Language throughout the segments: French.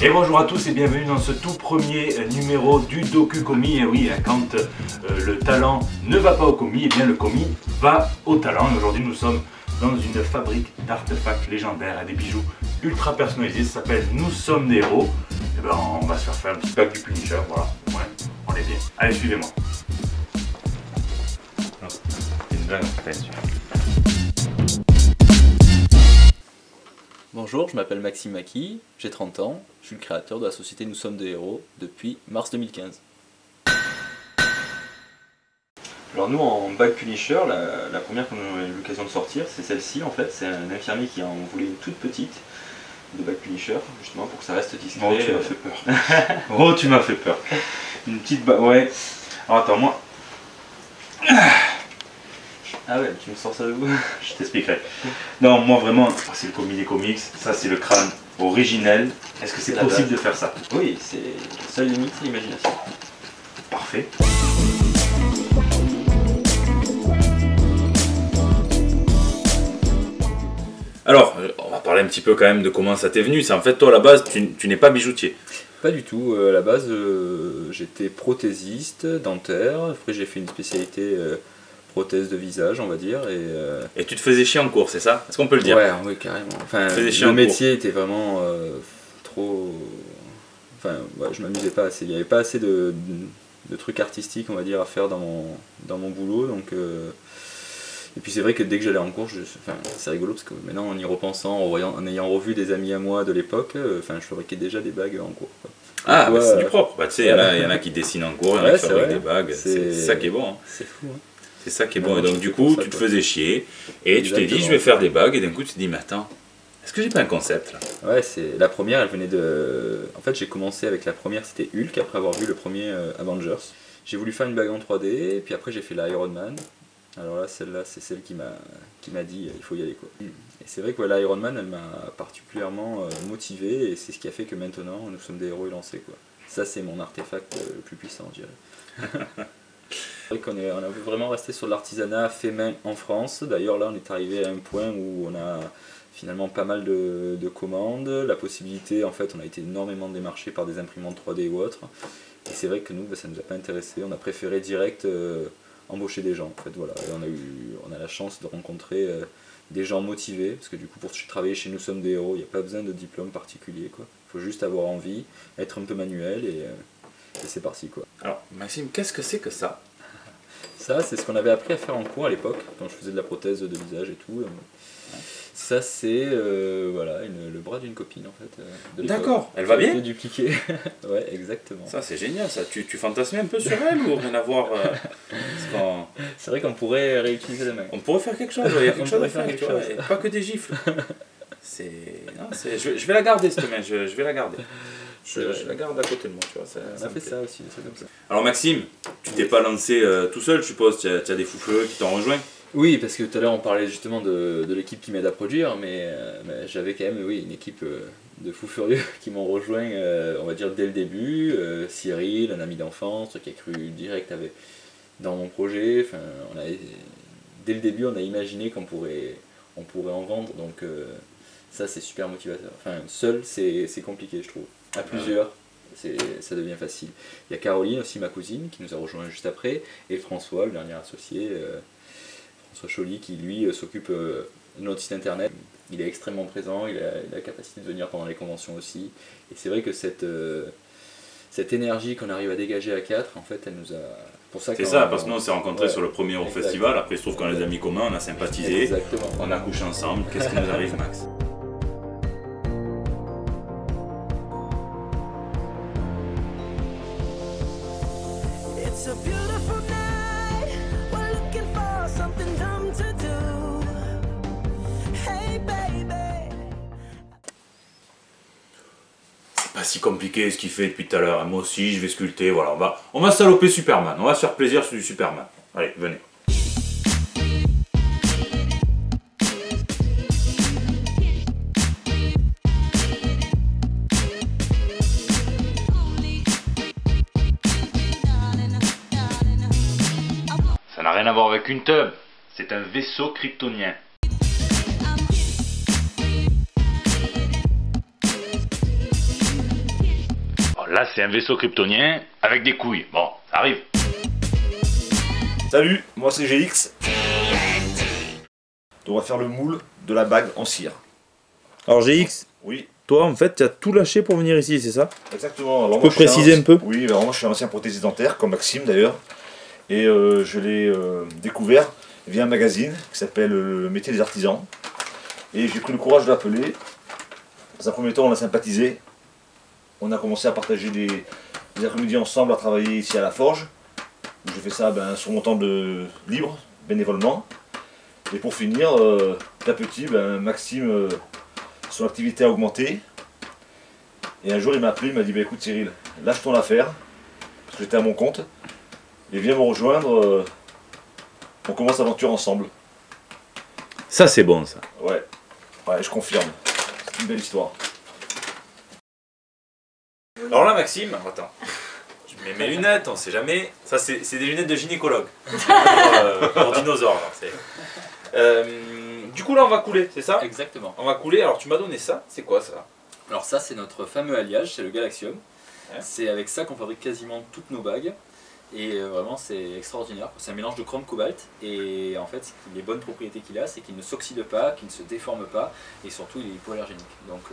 Et bonjour à tous et bienvenue dans ce tout premier numéro du Docu-Commis. Et oui, quand le talent ne va pas au commis, et bien le commis va au talent. Et aujourd'hui nous sommes dans une fabrique d'artefacts légendaires et des bijoux ultra personnalisés. Ça s'appelle Nous sommes des héros. Et ben on va se faire un petit pack du Punisher, voilà, ouais, on est bien. Allez, suivez-moi. C'est une blague en fait. Bonjour, je m'appelle Maxime Maki, j'ai 30 ans, je suis le créateur de la société Nous sommes des héros depuis mars 2015. Alors nous en bag Punisher, la première qu'on a eu l'occasion de sortir, c'est celle-ci en fait, c'est un infirmier qui en voulait une toute petite de bag Punisher, justement pour que ça reste discret. Oh, tu m'as fait peur. Oh, tu m'as fait peur. Une petite bague, ouais. Alors attends, moi... Ah ouais, tu me sors ça de où? Je t'expliquerai. Non, moi vraiment, c'est le commis des comics, ça c'est le crâne originel. Est-ce que c'est possible de faire ça? Oui, c'est la seule limite, c'est l'imagination. Parfait. Alors, on va parler un petit peu quand même de comment ça t'est venu. C'est en fait, toi à la base, tu n'es pas bijoutier. Pas du tout, à la base j'étais prothésiste, dentaire, après j'ai fait une spécialité prothèse de visage on va dire. Et tu te faisais chier en cours, c'est ça? Est-ce qu'on peut le dire? Ouais, oui carrément. Enfin, le métier était vraiment trop... Enfin, ouais, je m'amusais pas assez, il n'y avait pas assez de trucs artistiques on va dire à faire dans mon boulot, donc... Et puis c'est vrai que dès que j'allais en cours, enfin, c'est rigolo parce que maintenant en y repensant, en ayant revu des amis à moi de l'époque, enfin, je fabriquais déjà des bagues en cours. Quoi. Ah, bah, c'est du propre, bah, tu sais, il y en a qui dessinent en cours, il y en a qui fabriquent des bagues, c'est ça qui est bon. Hein. C'est fou. Hein. C'est ça qui est bon, et donc du coup, tu te faisais chier, et tu t'es dit, je vais faire des bagues, et d'un coup tu te dis, mais attends, est-ce que j'ai pas un concept là? Ouais, la première, elle venait de... En fait, j'ai commencé avec la première, c'était Hulk, après avoir vu le premier Avengers. J'ai voulu faire une bague en 3D, puis après j'ai fait l'Iron Man. Alors là, celle-là, c'est celle qui m'a dit il faut y aller quoi. Et c'est vrai que l'Iron Man, elle m'a particulièrement motivé et c'est ce qui a fait que maintenant, Nous sommes des héros est lancé quoi. Ça, c'est mon artefact le plus puissant, je dirais. C'est vrai qu'on a vraiment resté sur l'artisanat fait main en France. D'ailleurs, là, on est arrivé à un point où on a finalement pas mal de commandes. La possibilité, en fait, on a été énormément démarchés par des imprimantes 3D ou autres. Et c'est vrai que nous, ça ne nous a pas intéressé. On a préféré direct... embaucher des gens en fait, voilà. Et on a la chance de rencontrer des gens motivés, parce que du coup pour travailler chez Nous sommes des héros, il n'y a pas besoin de diplôme particulier quoi. Il faut juste avoir envie, être un peu manuel et c'est parti quoi. Alors Maxime, qu'est-ce que c'est que ça? Ça c'est ce qu'on avait appris à faire en cours à l'époque, quand je faisais de la prothèse de visage et tout. Ça c'est voilà, le bras d'une copine en fait. D'accord, elle va bien? Dupliqué. Ouais, exactement. Ça c'est génial, ça. Tu fantasmes un peu sur elle ou rien à voir? C'est vrai qu'on pourrait réutiliser la main. On pourrait faire quelque chose, il y a quelque chose à faire, tu vois, et pas que des gifles. Je vais la garder cette main, je vais la garder. Je la garde à côté de moi, tu vois. On a fait ça aussi, c'est comme ça. Alors Maxime, tu t'es pas lancé tout seul, je suppose, tu as des fous furieux qui t'ont rejoint? Oui, parce que tout à l'heure on parlait justement de l'équipe qui m'aide à produire, mais j'avais quand même une équipe de fous furieux qui m'ont rejoint, on va dire dès le début. Cyril, un ami d'enfance qui a cru direct dans mon projet. Enfin, dès le début on a imaginé qu'on pourrait en vendre, donc ça c'est super motivateur. Enfin, seul c'est compliqué je trouve. À plusieurs, ça devient facile. Il y a Caroline aussi, ma cousine, qui nous a rejoint juste après, et François, le dernier associé. François Choly qui lui s'occupe de notre site internet. Il est extrêmement présent, il a la capacité de venir pendant les conventions aussi. Et c'est vrai que cette énergie qu'on arrive à dégager à 4, en fait, elle nous a... C'est ça, parce que nous on s'est rencontrés sur le premier au festival, après il se trouve qu'on a des amis communs, on a sympathisé, exactement. On a couché ensemble. Qu'est-ce qui nous arrive, Max? It's a beautiful night. We're looking for something dumb to do. Hey baby. C'est pas si compliqué ce qu'il fait depuis tout à l'heure. Moi aussi, je vais sculpter. Voilà, on va saloper Superman. On va se faire plaisir sur du Superman. Allez, venez. Ça n'a rien à voir avec une teub. C'est un vaisseau kryptonien. là c'est un vaisseau kryptonien avec des couilles. Bon, ça arrive. Salut, moi c'est GX. On va faire le moule de la bague en cire. Alors GX, Oui, toi en fait tu as tout lâché pour venir ici, c'est ça? exactement. Alors, Tu peux préciser un peu? Oui, alors moi je suis un ancien prothésiste dentaire, comme Maxime d'ailleurs. Et je l'ai découvert via un magazine qui s'appelle Le métier des artisans. Et j'ai pris le courage de l'appeler. Dans un premier temps, on a sympathisé. On a commencé à partager des après-midi ensemble à travailler ici à la forge. J'ai fait ça sur mon temps libre, bénévolement. Et pour finir, petit à petit, Maxime, son activité a augmenté. Et un jour, il m'a appelé, il m'a dit écoute Cyril, lâche ton affaire, parce que j'étais à mon compte, et viens me rejoindre, on commence l'aventure ensemble. Ça c'est bon ça. Ouais, je confirme. C'est une belle histoire. Alors là, Maxime, attends. Je mets mes lunettes, on sait jamais. Ça, c'est des lunettes de gynécologue. Pour dinosaure. Du coup, là, on va couler, c'est ça? Exactement. On va couler. Alors, tu m'as donné ça. C'est quoi ça? Alors ça c'est notre fameux alliage, c'est le Galaxium. Ouais. C'est avec ça qu'on fabrique quasiment toutes nos bagues. Et vraiment c'est extraordinaire. C'est un mélange de chrome cobalt. Et en fait les bonnes propriétés qu'il a, c'est qu'il ne s'oxyde pas, qu'il ne se déforme pas. Et surtout il est hypoallergénique. Donc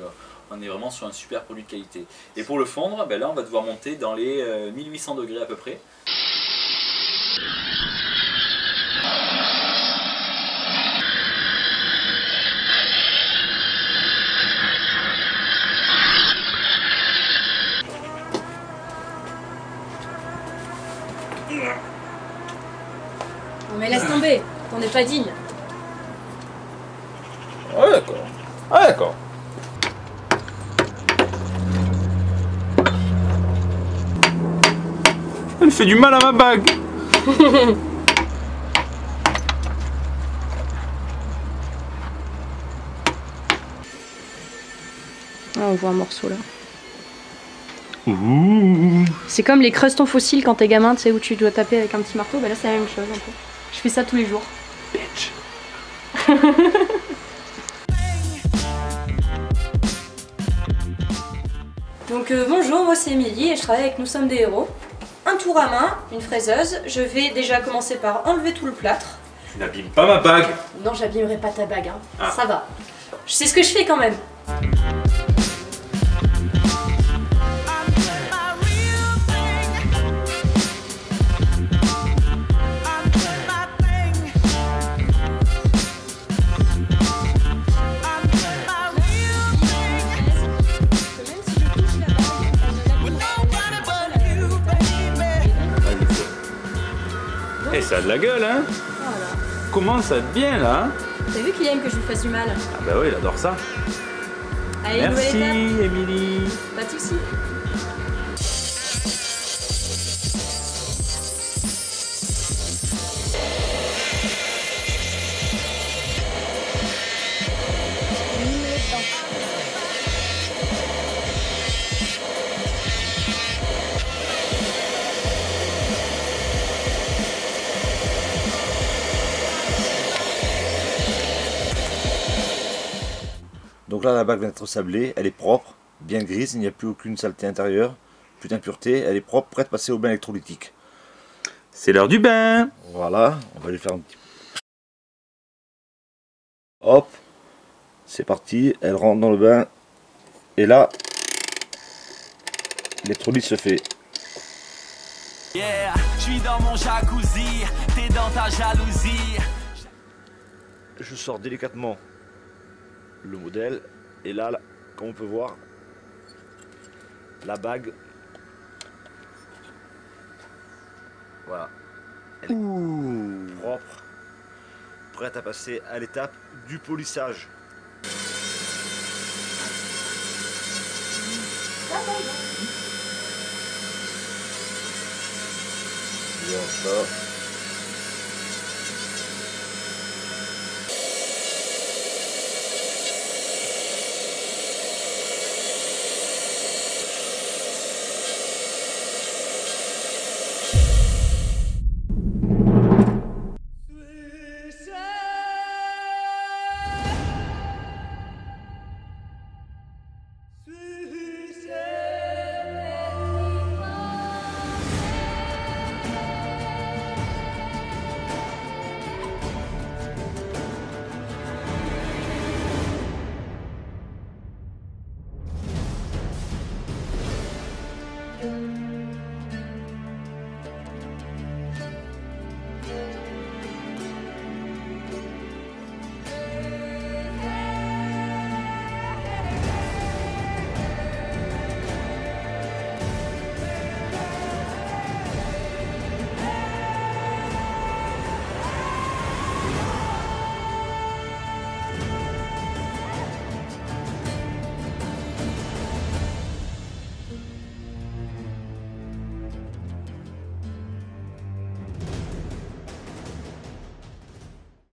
on est vraiment sur un super produit de qualité. Et pour le fondre, là on va devoir monter dans les 1800 degrés à peu près. Non mais laisse tomber, t'en es pas digne. Ouais, d'accord. Ah, d'accord. Elle fait du mal à ma bague. Ah, on voit un morceau là. C'est comme les crustons fossiles quand t'es gamin, tu sais, où tu dois taper avec un petit marteau, là c'est la même chose un peu. Je fais ça tous les jours. Bitch. Donc bonjour, moi c'est Émilie et je travaille avec Nous sommes des héros. Un tour à main, une fraiseuse. Je vais déjà commencer par enlever tout le plâtre. Tu n'abîmes pas ma bague. Non, j'abîmerai pas ta bague, hein. Ah. Ça va. Je sais ce que je fais quand même. Et ça a de la gueule hein. Voilà. Comment ça te bien là hein? T'as vu qu'il aime que je lui fasse du mal? Ah bah oui, il adore ça. Allez, Merci nouvelle étape. Émilie. Pas de soucis. Donc là, la bague vient d'être sablée, elle est propre, bien grise, il n'y a plus aucune saleté intérieure, plus d'impureté, elle est propre, prête à passer au bain électrolytique. C'est l'heure du bain. Voilà, on va lui faire un petit... Hop, c'est parti, elle rentre dans le bain, et là, l'électrolyte se fait. Yeah, je suis dans mon jacuzzi, t'es dans ta jalousie. Je sors délicatement le modèle, et là, comme on peut voir, la bague, voilà, elle est propre, prête à passer à l'étape du polissage. Bien ça. Bye.